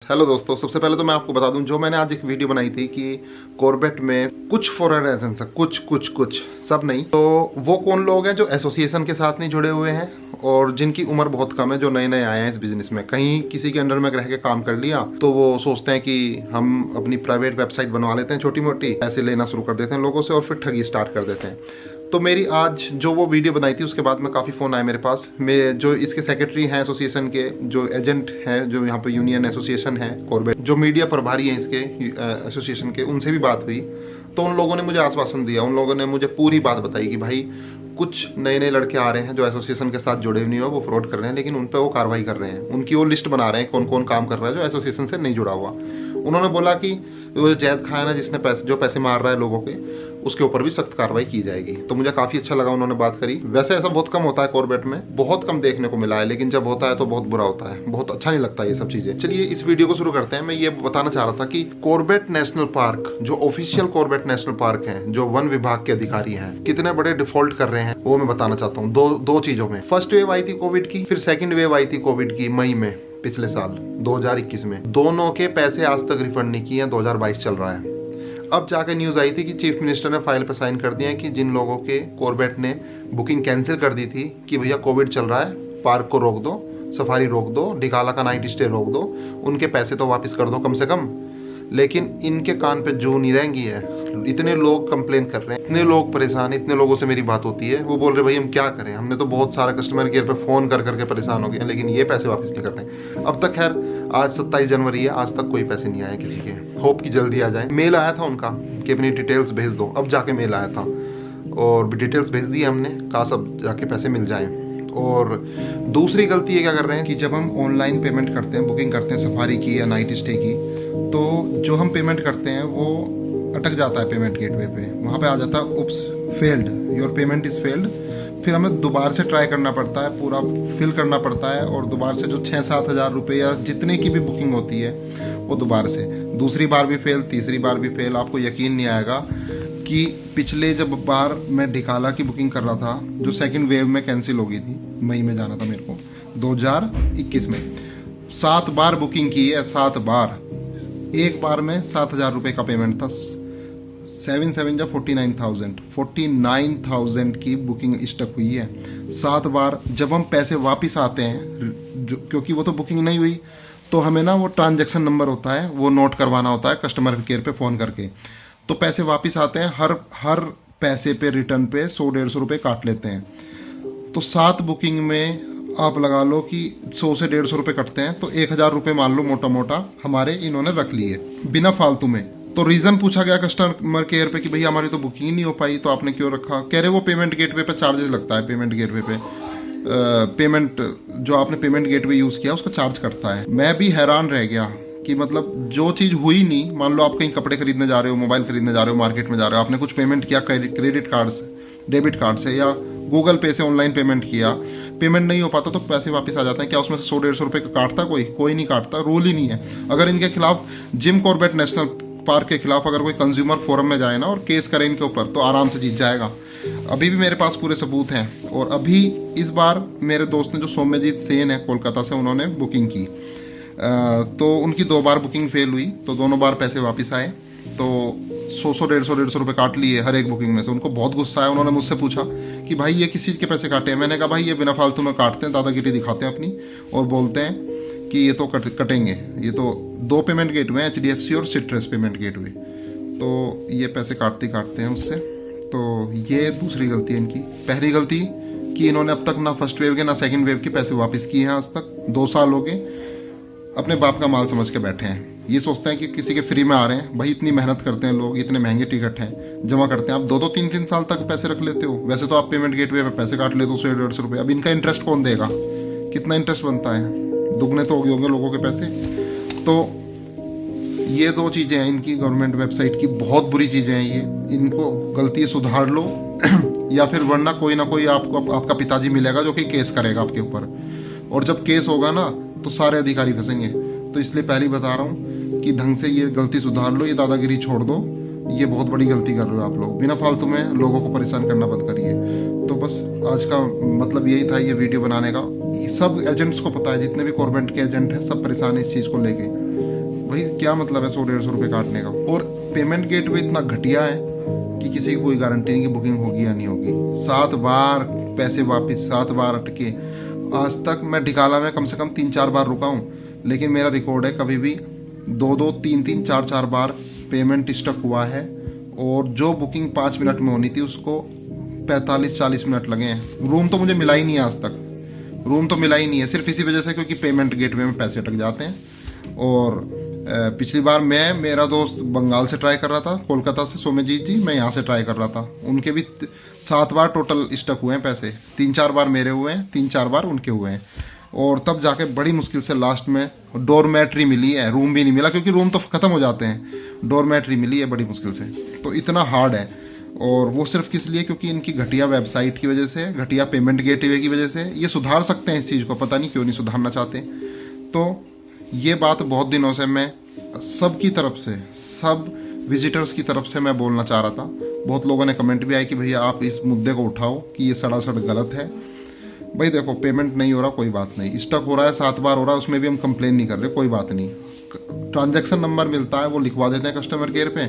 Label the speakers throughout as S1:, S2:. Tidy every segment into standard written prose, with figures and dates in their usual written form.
S1: Hello दोस्तों, सबसे पहले तो मैं आपको बता दूं, जो मैंने आज एक वीडियो बनाई थी कि कॉर्बेट में कुछ फॉरेन एजेंट्स हैं, कुछ सब नहीं, तो वो कौन लोग हैं जो एसोसिएशन के साथ नहीं जुड़े हुए हैं और जिनकी उम्र बहुत कम है, जो नए नए आए हैं इस बिजनेस में। कहीं किसी के अंडर में रह के काम कर लिया तो वो सोचते हैं कि हम अपनी प्राइवेट वेबसाइट बनवा लेते हैं, छोटी मोटी पैसे लेना शुरू कर देते हैं लोगों से और फिर ठगी स्टार्ट कर देते हैं। तो मेरी आज जो वो वीडियो बनाई थी उसके बाद में काफ़ी फ़ोन आए मेरे पास। मैं जो इसके सेक्रेटरी हैं एसोसिएशन के, जो एजेंट हैं, जो यहाँ पे यूनियन एसोसिएशन है कॉर्बेट, जो मीडिया प्रभारी हैं इसके एसोसिएशन के, उनसे भी बात हुई। तो उन लोगों ने मुझे आश्वासन दिया, उन लोगों ने मुझे पूरी बात बताई कि भाई कुछ नए नए लड़के आ रहे हैं जो एसोसिएशन के साथ जुड़े नहीं हो, वो फ्रॉड कर रहे हैं, लेकिन उन पर वो कार्रवाई कर रहे हैं। उनकी वो लिस्ट बना रहे हैं कौन कौन काम कर रहा है जो एसोसिएशन से नहीं जुड़ा हुआ। उन्होंने बोला कि वो जैद खान है जिसने पैसे मार रहा है लोगों के, उसके ऊपर भी सख्त कार्रवाई की जाएगी। तो मुझे काफ़ी अच्छा लगा उन्होंने बात करी। वैसे ऐसा बहुत कम होता है कॉर्बेट में, बहुत कम देखने को मिला है, लेकिन जब होता है तो बहुत बुरा होता है, बहुत अच्छा नहीं लगता ये सब चीज़ें। चलिए इस वीडियो को शुरू करते हैं। मैं ये बताना चाह रहा था कि कॉर्बेट नेशनल पार्क, जो ऑफिशियल कॉर्बेट नेशनल पार्क है, जो वन विभाग के अधिकारी हैं, कितने बड़े डिफॉल्ट कर रहे हैं वो मैं बताना चाहता हूँ दो चीज़ों में। फर्स्ट वेव आई थी कोविड की, फिर सेकेंड वेव आई थी कोविड की मई में, पिछले साल 2021 में। दोनों के पैसे आज तक रिफंड नहीं किए हैं, 2022 चल रहा है। अब जाकर न्यूज़ आई थी कि चीफ मिनिस्टर ने फाइल पर साइन कर दिया है कि जिन लोगों के कॉर्बेट ने बुकिंग कैंसिल कर दी थी कि भैया कोविड चल रहा है, पार्क को रोक दो, सफारी रोक दो, डिकाला का नाइट स्टे रोक दो, उनके पैसे तो वापस कर दो कम से कम। लेकिन इनके कान पे जू नहीं रहेंगी है। इतने लोग कंप्लेन कर रहे हैं, इतने लोग परेशान, इतने लोगों से मेरी बात होती है, वो बोल रहे भाई हम क्या करें, हमने तो बहुत सारा कस्टमर केयर पे फ़ोन कर करके परेशान हो गए हैं, लेकिन ये पैसे वापस नहीं कर रहे। अब तक खैर आज 27 जनवरी है, आज तक कोई पैसे नहीं आए किसी के। होप कि जल्दी आ जाए। मेल आया था उनका कि अपनी डिटेल्स भेज दो, अब जाके मेल आया था और डिटेल्स भेज दी हमने, कहा सब जाके पैसे मिल जाएं। और दूसरी गलती ये क्या कर रहे हैं कि जब हम ऑनलाइन पेमेंट करते हैं, बुकिंग करते हैं सफारी की या नाइट स्टे की, तो जो हम पेमेंट करते हैं वो अटक जाता है पेमेंट गेटवे पे। वहाँ पे आ जाता है oops failed, your payment is failed. फिर हमें दोबारा से ट्राई करना पड़ता है, पूरा फिल करना पड़ता है और दोबारा से जो 6-7 हज़ार रुपये या जितने की भी बुकिंग होती है वो दोबारा से, दूसरी बार भी फेल, तीसरी बार भी फेल। आपको यकीन नहीं आएगा कि पिछले जब बार मैं डिकाला की बुकिंग कर रहा था, जो सेकंड वेव में कैंसिल हो गई थी, मई में जाना था मेरे को 2021 में, 7 बार बुकिंग की है, 7 बार। एक बार में 7,000 रुपये का पेमेंट था, 7 या 49,000 की बुकिंग स्टक हुई है 7 बार। जब हम पैसे वापस आते हैं, क्योंकि वो तो बुकिंग नहीं हुई, तो हमें ना वो ट्रांजैक्शन नंबर होता है वो नोट करवाना होता है कस्टमर केयर पे फ़ोन करके। तो पैसे वापस आते हैं, हर पैसे पे रिटर्न पे 100-150 रुपये काट लेते हैं। तो 7 बुकिंग में आप लगा लो कि 100 से 150 रुपये कटते हैं, तो 1,000 रुपये मान लो मोटा मोटा हमारे इन्होंने रख लिए बिना फालतू में। तो रीज़न पूछा गया कस्टमर केयर पे कि भैया हमारी तो बुकिंग नहीं हो पाई, तो आपने क्यों रखा? कह रहे वो पेमेंट गेटवे पे चार्जेस लगता है, पेमेंट गेटवे पे पेमेंट जो आपने पेमेंट गेटवे यूज़ किया उसका चार्ज करता है। मैं भी हैरान रह गया कि मतलब जो चीज़ हुई नहीं, मान लो आप कहीं कपड़े खरीदने जा रहे हो, मोबाइल खरीदने जा रहे हो, मार्केट में जा रहे हो, आपने कुछ पेमेंट किया क्रेडिट कार्ड से, डेबिट कार्ड से या गूगल पे से ऑनलाइन पेमेंट किया, पेमेंट नहीं हो पाता तो पैसे वापस आ जाते हैं। क्या उसमें से 100-150 रुपये का काटता कोई नहीं काटता, रूल ही नहीं है। अगर इनके खिलाफ जिम कॉर्बेट नेशनल पार्क के खिलाफ अगर कोई कंज्यूमर फोरम में जाए ना और केस करे इनके ऊपर, तो आराम से जीत जाएगा। अभी भी मेरे पास पूरे सबूत हैं। और अभी इस बार मेरे दोस्त ने, जो सौम्यजीत सेन है कोलकाता से, उन्होंने बुकिंग की, तो उनकी 2 बार बुकिंग फेल हुई, तो दोनों बार पैसे वापस आए। तो 100-150 रुपये काट लिए हर एक बुकिंग में से। उनको बहुत गुस्सा आया, उन्होंने मुझसे पूछा कि भाई ये किस चीज़ के पैसे काटे हैं? मैंने कहा भाई ये बिना फालतू में काटते हैं, दादागिरी दिखाते हैं अपनी और बोलते हैं कि ये तो कटेंगे। ये तो 2 पेमेंट गेटवे हैं, HDFC और सिट्रस पेमेंट गेटवे, तो ये पैसे काटते हैं उससे। तो ये दूसरी गलती है इनकी। पहली गलती कि इन्होंने अब तक ना फर्स्ट वेव के ना सेकंड वेव के पैसे वापस किए हैं आज तक। 2 साल हो गए, अपने बाप का माल समझ के बैठे हैं। ये सोचते हैं कि किसी के फ्री में आ रहे हैं। भाई इतनी मेहनत करते हैं लोग, इतने महंगे टिकट हैं, जमा करते हैं, आप 2-2, 3-3 साल तक पैसे रख लेते हो। वैसे तो आप पेमेंट गेटवे पे पैसे काट लेते हो 100-150 रुपये। अब इनका इंटरेस्ट कौन देगा? कितना इंटरेस्ट बनता है? दुगने तो हो गए होंगे लोगों के पैसे। तो ये 2 चीज़ें हैं इनकी गवर्नमेंट वेबसाइट की, बहुत बुरी चीज़ें हैं ये। इनको गलती सुधार लो या फिर वरना कोई ना कोई आपको आपका पिताजी मिलेगा जो कि केस करेगा आपके ऊपर, और जब केस होगा ना तो सारे अधिकारी फंसेंगे। तो इसलिए पहले ही बता रहा हूँ कि ढंग से ये गलती सुधार लो, ये दादागिरी छोड़ दो। ये बहुत बड़ी गलती कर रहे हो आप लोग, बिना फालतू में लोगों को परेशान करना बंद करिए। तो बस आज का मतलब यही था ये वीडियो बनाने का। सब एजेंट्स को पता है, जितने भी कॉर्बेट के एजेंट हैं सब परेशान है इस चीज़ को लेके भाई क्या मतलब है 100-150 रुपये काटने का। और पेमेंट गेटवे इतना घटिया है कि किसी की कोई गारंटी नहीं कि बुकिंग होगी या नहीं होगी। 7 बार पैसे वापस, 7 बार अटके। आज तक मैं ढिकाला में कम से कम 3-4 बार रुका हूँ, लेकिन मेरा रिकॉर्ड है कभी भी 2-2, 3-3, 4-4 बार पेमेंट स्टक हुआ है। और जो बुकिंग 5 मिनट में होनी थी उसको 45-40 मिनट लगे हैं। रूम तो मुझे मिला ही नहीं है, आज तक रूम तो मिला ही नहीं है, सिर्फ इसी वजह से क्योंकि पेमेंट गेटवे में पैसे अटक जाते हैं। और पिछली बार मेरा दोस्त बंगाल से ट्राई कर रहा था, कोलकाता से, सोमेजीत जी, मैं यहाँ से ट्राई कर रहा था। उनके भी 7 बार टोटल स्टक हुए हैं पैसे। 3-4 बार मेरे हुए हैं, 3-4 बार उनके हुए हैं। और तब जाके बड़ी मुश्किल से लास्ट में डोरमेट्री मिली है, रूम भी नहीं मिला क्योंकि रूम तो ख़त्म हो जाते हैं। डोरमेट्री मिली है बड़ी मुश्किल से। तो इतना हार्ड है, और वो सिर्फ किस लिए, क्योंकि इनकी घटिया वेबसाइट की वजह से, घटिया पेमेंट गेटवे की वजह से। ये सुधार सकते हैं इस चीज़ को, पता नहीं क्यों नहीं सुधारना चाहते। तो ये बात बहुत दिनों से मैं सब की तरफ से, सब विजिटर्स की तरफ से मैं बोलना चाह रहा था। बहुत लोगों ने कमेंट भी आए कि भैया आप इस मुद्दे को उठाओ कि ये सड़ासड़ गलत है। भाई देखो, पेमेंट नहीं हो रहा कोई बात नहीं, स्टक हो रहा है 7 बार हो रहा है, उसमें भी हम कंप्लेन नहीं कर रहे, कोई बात नहीं। ट्रांजैक्शन नंबर मिलता है, वो लिखवा देते हैं कस्टमर केयर पे,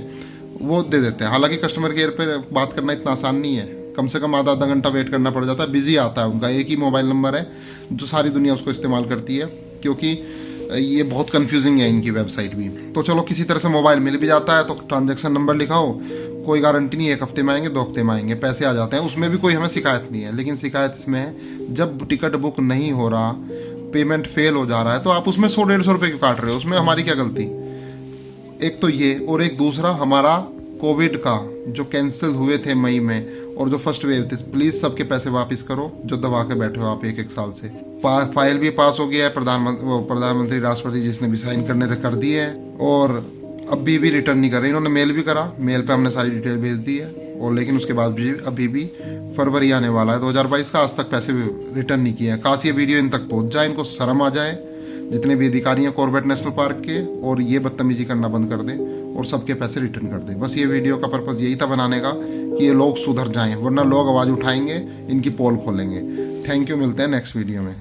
S1: वो दे देते हैं। हालांकि कस्टमर केयर पे बात करना इतना आसान नहीं है, कम से कम आधा घंटा वेट करना पड़ जाता है। बिजी आता है उनका, एक ही मोबाइल नंबर है जो सारी दुनिया उसको इस्तेमाल करती है, क्योंकि ये बहुत कंफ्यूजिंग है इनकी वेबसाइट भी। तो चलो किसी तरह से मोबाइल मिल भी जाता है, तो ट्रांजैक्शन नंबर लिखाओ, कोई गारंटी नहीं है 1 हफ्ते में आएंगे, 2 हफ्ते में आएंगे, पैसे आ जाते हैं, उसमें भी कोई हमें शिकायत नहीं है। लेकिन शिकायत इसमें है जब टिकट बुक नहीं हो रहा, पेमेंट फेल हो जा रहा है, तो आप उसमें 100-150 रुपये क्यों काट रहे हो? उसमें हमारी क्या गलती? एक तो ये, और एक दूसरा हमारा कोविड का जो कैंसिल हुए थे मई में, और जो फर्स्ट वेव थे, प्लीज़ सबके पैसे वापस करो जो दबा के बैठे हो आप 1-1 साल से। फाइल भी पास हो गया है, प्रधानमंत्री राष्ट्रपति जिसने भी साइन करने थे कर दिए हैं, और अभी भी रिटर्न नहीं कर रहे। इन्होंने मेल भी करा, मेल पे हमने सारी डिटेल भेज दी है, और लेकिन उसके बाद भी अभी भी फरवरी आने वाला है 2022 का, आज तक पैसे रिटर्न नहीं किए हैं। काश ये वीडियो इन तक पहुँच जाए, इनको शर्म आ जाए, जितने भी अधिकारी हैं कॉर्बेट नेशनल पार्क के, और ये बदतमीजी करना बंद कर दें और सबके पैसे रिटर्न कर दें। बस ये वीडियो का पर्पज़ यही था बनाने का कि ये लोग सुधर जाएं, वरना लोग आवाज़ उठाएंगे, इनकी पोल खोलेंगे। थैंक यू, मिलते हैं नेक्स्ट वीडियो में।